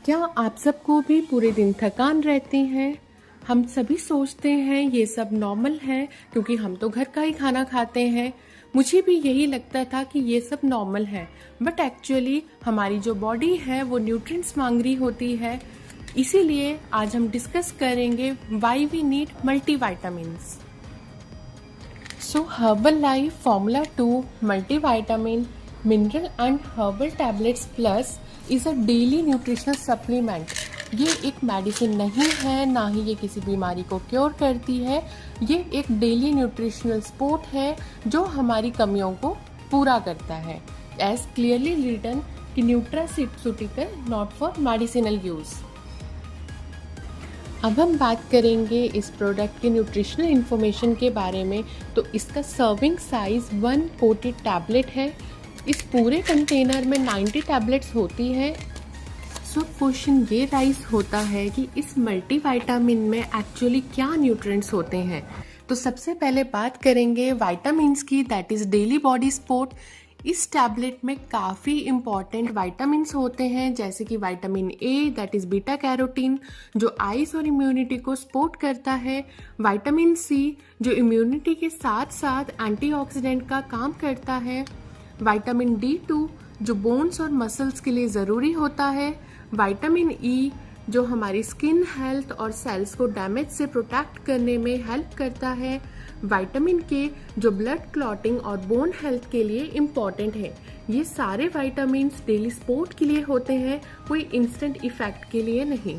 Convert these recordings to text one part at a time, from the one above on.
क्या आप सबको भी पूरे दिन थकान रहती है? हम सभी सोचते हैं ये सब नॉर्मल है क्योंकि हम तो घर का ही खाना खाते हैं। मुझे भी यही लगता था कि ये सब नॉर्मल है, बट एक्चुअली हमारी जो बॉडी है वो न्यूट्रिएंट्स मांग रही होती है। इसीलिए आज हम डिस्कस करेंगे why we need multivitamins. So Herbalife Formula 2 Multivitamin Mineral and Herbal Tablets Plus is a daily nutritional supplement. ये एक मेडिसिन नहीं है, ना ही ये किसी बीमारी को क्योर करती है। ये एक डेली न्यूट्रिशनल सपोर्ट है जो हमारी कमियों को पूरा करता है। एज क्लियरली रिटन कि nutraceutical not for medicinal use. अब हम बात करेंगे इस प्रोडक्ट के न्यूट्रिशनल इन्फॉर्मेशन के बारे में। तो इसका सर्विंग साइज़ 1 कोटेड टैबलेट है। इस पूरे कंटेनर में 90 टैबलेट्स होती है। सो क्वेश्चन ये राइज होता है कि इस मल्टीविटामिन में एक्चुअली क्या न्यूट्रिएंट्स होते हैं। तो सबसे पहले बात करेंगे विटामिन्स की, that is daily body support. इस टैबलेट में काफ़ी इम्पॉर्टेंट विटामिन्स होते हैं, जैसे कि vitamin A that is beta carotene जो आइज़ और इम्यूनिटी को सपोर्ट करता है, विटामिन सी जो इम्यूनिटी के साथ साथ एंटीऑक्सीडेंट का काम करता है, विटामिन D2 जो बोन्स और मसल्स के लिए ज़रूरी होता है, विटामिन ई जो हमारी स्किन हेल्थ और सेल्स को डैमेज से प्रोटेक्ट करने में हेल्प करता है, विटामिन के जो ब्लड क्लॉटिंग और बोन हेल्थ के लिए इम्पॉर्टेंट है। ये सारे विटामिन्स डेली सपोर्ट के लिए होते हैं, कोई इंस्टेंट इफेक्ट के लिए नहीं।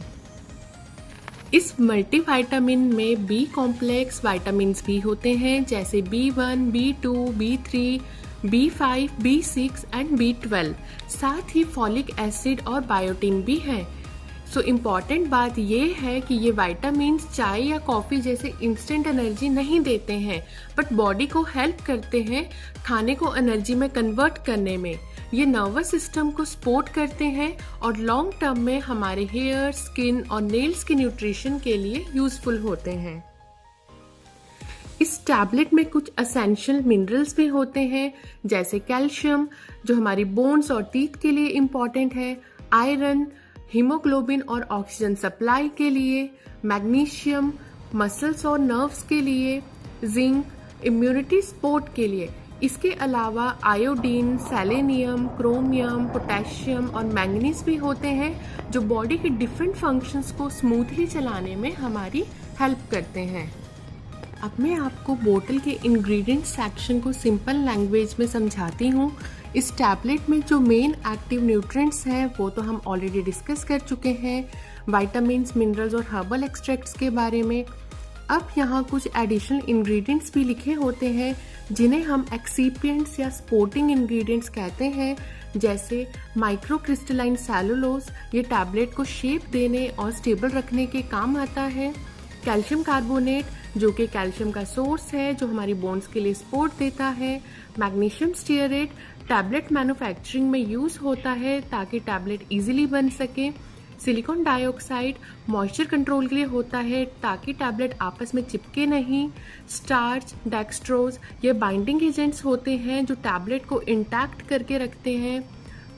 इस मल्टीविटामिन में बी कॉम्प्लेक्स विटामिन्स भी होते हैं, जैसे B1, B2, B3, B5, B6 and B12। साथ ही फॉलिक एसिड और बायोटिन भी है। सो इम्पॉर्टेंट बात ये है कि ये विटामिन्स चाय या कॉफ़ी जैसे इंस्टेंट एनर्जी नहीं देते हैं, बट बॉडी को हेल्प करते हैं खाने को एनर्जी में कन्वर्ट करने में। ये नर्वस सिस्टम को सपोर्ट करते हैं और लॉन्ग टर्म में हमारे हेयर, स्किन और नेल्स के न्यूट्रिशन के लिए यूजफुल होते हैं। इस टैबलेट में कुछ एसेंशियल मिनरल्स भी होते हैं, जैसे कैल्शियम जो हमारी बोन्स और टीथ के लिए इम्पॉर्टेंट है, आयरन हीमोग्लोबिन और ऑक्सीजन सप्लाई के लिए, मैग्नीशियम मसल्स और नर्व्स के लिए, जिंक इम्यूनिटी सपोर्ट के लिए। इसके अलावा आयोडीन, सेलेनियम, क्रोमियम, पोटेशियम और मैंगनीज भी होते हैं जो बॉडी के डिफरेंट फंक्शंस को स्मूथली चलाने में हमारी हेल्प करते हैं। अब मैं आपको बोतल के इंग्रेडिएंट सेक्शन को सिंपल लैंग्वेज में समझाती हूँ। इस टैबलेट में जो मेन एक्टिव न्यूट्रिएंट्स हैं वो तो हम ऑलरेडी डिस्कस कर चुके हैं, विटामिन्स, मिनरल्स और हर्बल एक्सट्रैक्ट्स के बारे में। अब यहाँ कुछ एडिशनल इंग्रेडिएंट्स भी लिखे होते हैं जिन्हें हम एक्सीपिएंट्स या सपोर्टिंग इंग्रेडिएंट्स कहते हैं, जैसे माइक्रो क्रिस्टलाइन सेलुलोज, ये टैबलेट को शेप देने और स्टेबल रखने के काम आता है, कैल्शियम कार्बोनेट जो कि कैल्शियम का सोर्स है जो हमारी बोन्स के लिए सपोर्ट देता है, मैग्नीशियम स्टीयरेट टैबलेट मैन्युफैक्चरिंग में यूज़ होता है ताकि टैबलेट इजीली बन सके, सिलिकॉन डाइऑक्साइड मॉइस्चर कंट्रोल के लिए होता है ताकि टैबलेट आपस में चिपके नहीं, स्टार्च, डेक्सट्रोज ये बाइंडिंग एजेंट्स होते हैं जो टैबलेट को इंटैक्ट करके रखते हैं,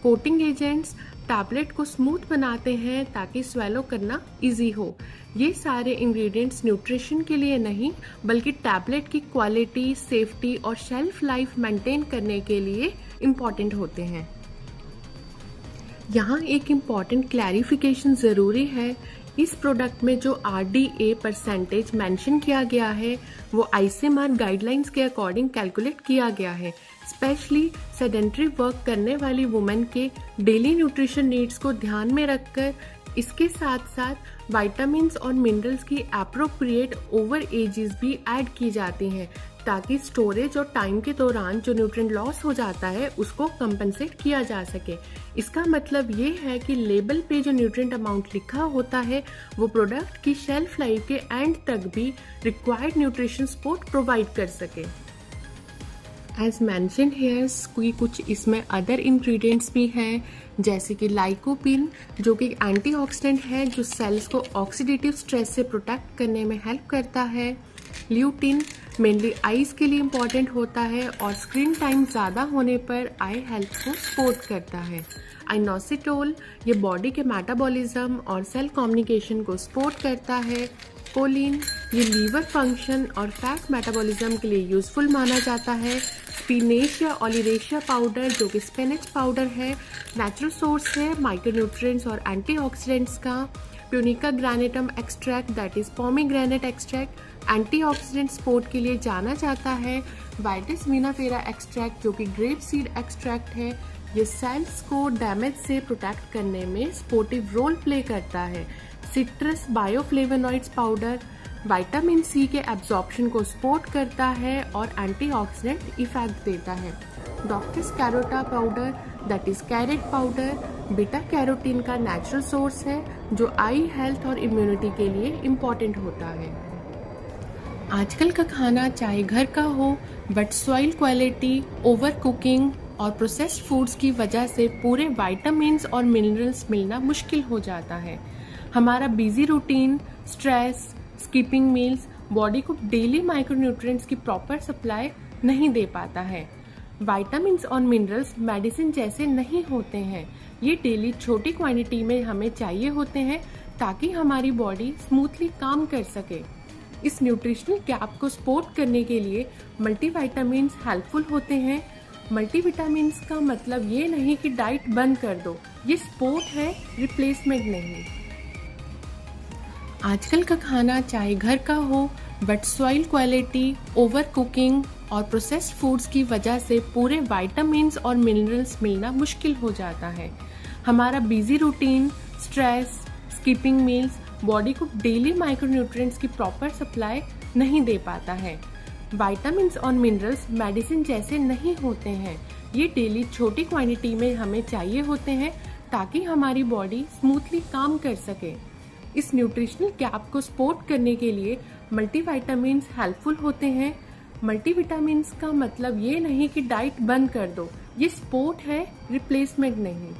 कोटिंग एजेंट्स टैबलेट को स्मूथ बनाते हैं ताकि स्वेलो करना इजी हो। ये सारे इंग्रेडिएंट्स न्यूट्रिशन के लिए नहीं बल्कि टैबलेट की क्वालिटी, सेफ्टी और शेल्फ लाइफ मेंटेन करने के लिए इम्पॉर्टेंट होते हैं। यहाँ एक इम्पॉर्टेंट क्लैरिफिकेशन ज़रूरी है। इस प्रोडक्ट में जो RDA परसेंटेज मेंशन किया गया है वो ICMR गाइडलाइंस के अकॉर्डिंग कैलकुलेट किया गया है। स्पेशली सेडेंट्री वर्क करने वाली वुमेन के डेली न्यूट्रिशन नीड्स को ध्यान में रखकर इसके साथ साथ विटामिन्स और मिनरल्स की एप्रोप्रिएट ओवर एजेस भी ऐड की जाती हैं ताकि स्टोरेज और टाइम के दौरान जो न्यूट्रिएंट लॉस हो जाता है उसको कंपनसेट किया जा सके। इसका मतलब ये है कि लेबल पे जो न्यूट्रिएंट अमाउंट लिखा होता है वो प्रोडक्ट की शेल्फ लाइफ के एंड तक भी रिक्वायर्ड न्यूट्रिशन सपोर्ट प्रोवाइड कर सके। एज मैंशन हेयर कोई कुछ इसमें अदर इंग्रेडिएंट्स भी हैं, जैसे कि लाइकोपिन जो कि एंटीऑक्सीडेंट है जो सेल्स को ऑक्सीडेटिव स्ट्रेस से प्रोटेक्ट करने में हेल्प करता है, ल्यूटिन मेनली आईज के लिए इम्पॉर्टेंट होता है और स्क्रीन टाइम ज़्यादा होने पर आई हेल्थ को सपोर्ट करता है। आइनोसिटोल ये बॉडी के मेटाबॉलिज्म और सेल कम्युनिकेशन को सपोर्ट करता है। कोलिन ये लीवर फंक्शन और फैट मेटाबॉलिज्म के लिए यूज़फुल माना जाता है। स्पिनेशिया ओलिरेशिया पाउडर जो कि स्पिनच पाउडर है, नेचुरल सोर्स है माइक्रोन्यूट्रिएंट्स और एंटीऑक्सीडेंट्स का। Punica granatum extract that is pomegranate extract antioxidant support के लिए जाना जाता है। वाइटिस विनाफेरा एक्सट्रैक्ट जो कि ग्रेप सीड एक्सट्रैक्ट है, ये सेल्स को डैमेज से प्रोटेक्ट करने में सपोर्टिव रोल प्ले करता है। Citrus bioflavonoids powder vitamin C के एब्जॉर्प्शन को सपोर्ट करता है और एंटीऑक्सीडेंट इफेक्ट देता है। Doctors Carota powder that is carrot powder beta carotene का नेचुरल सोर्स है जो आई हेल्थ और इम्यूनिटी के लिए इम्पॉर्टेंट होता है। आजकल का खाना चाहे घर का हो but soil quality, over cooking और प्रोसेस्ड फूड्स की वजह से पूरे विटामिन्स और मिनरल्स मिलना मुश्किल हो जाता है। हमारा busy routine, stress, skipping meals body को डेली माइक्रोन्यूट्रिएंट्स की प्रॉपर सप्लाई नहीं दे पाता है। विटामिन्स और मिनरल्स मेडिसिन जैसे नहीं होते हैं, ये डेली छोटी क्वांटिटी में हमें चाहिए होते हैं ताकि हमारी बॉडी स्मूथली काम कर सके। इस न्यूट्रिशनल गैप को सपोर्ट करने के लिए मल्टीविटामिन्स हेल्पफुल होते हैं। मल्टीविटामिन्स का मतलब ये नहीं कि डाइट बंद कर दो, ये सपोर्ट है, रिप्लेसमेंट नहीं। आजकल का खाना चाहे घर का हो but soil quality, over cooking और प्रोसेस्ड फूड्स की वजह से पूरे विटामिन्स और मिनरल्स मिलना मुश्किल हो जाता है। हमारा busy routine, stress, skipping meals body को डेली माइक्रोन्यूट्रिएंट्स की प्रॉपर सप्लाई नहीं दे पाता है। विटामिन्स और मिनरल्स मेडिसिन जैसे नहीं होते हैं, ये डेली छोटी क्वांटिटी में हमें चाहिए होते हैं ताकि हमारी बॉडी स्मूथली काम कर सके। इस न्यूट्रिशनल गैप को सपोर्ट करने के लिए मल्टीविटामिन्स हेल्पफुल होते हैं। मल्टीविटामिन्स का मतलब ये नहीं कि डाइट बंद कर दो, ये सपोर्ट है, रिप्लेसमेंट नहीं।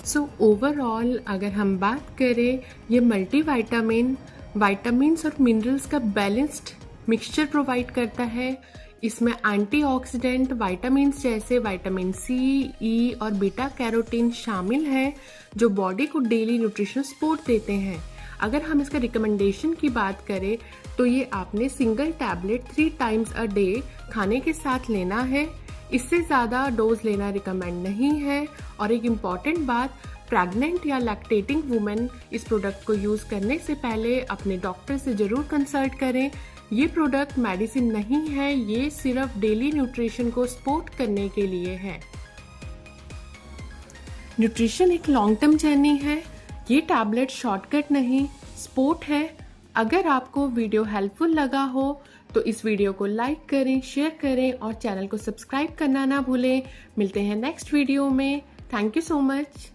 सो ओवरऑल अगर हम बात करें, ये मल्टीविटामिन विटामिन्स और मिनरल्स का बैलेंस्ड मिक्सचर प्रोवाइड करता है। इसमें एंटीऑक्सीडेंट विटामिन्स जैसे विटामिन सी, ई और बीटा कैरोटीन शामिल है जो बॉडी को डेली न्यूट्रिशन सपोर्ट देते हैं। अगर हम इसका रिकमेंडेशन की बात करें तो ये आपने single tablet 3 times a day खाने के साथ लेना है। इससे ज़्यादा डोज लेना रिकमेंड नहीं है। और एक इम्पॉर्टेंट बात, प्रेग्नेंट या लैक्टेटिंग वुमेन इस प्रोडक्ट को यूज़ करने से पहले अपने डॉक्टर से ज़रूर कंसल्ट करें। ये प्रोडक्ट मेडिसिन नहीं है, ये सिर्फ डेली न्यूट्रिशन को सपोर्ट करने के लिए है। न्यूट्रिशन एक लॉन्ग टर्म जर्नी है, ये टैबलेट शॉर्टकट नहीं, सपोर्ट है। अगर आपको वीडियो हेल्पफुल लगा हो तो इस वीडियो को लाइक करें, शेयर करें और चैनल को सब्सक्राइब करना ना भूलें। मिलते हैं नेक्स्ट वीडियो में। Thank you so much.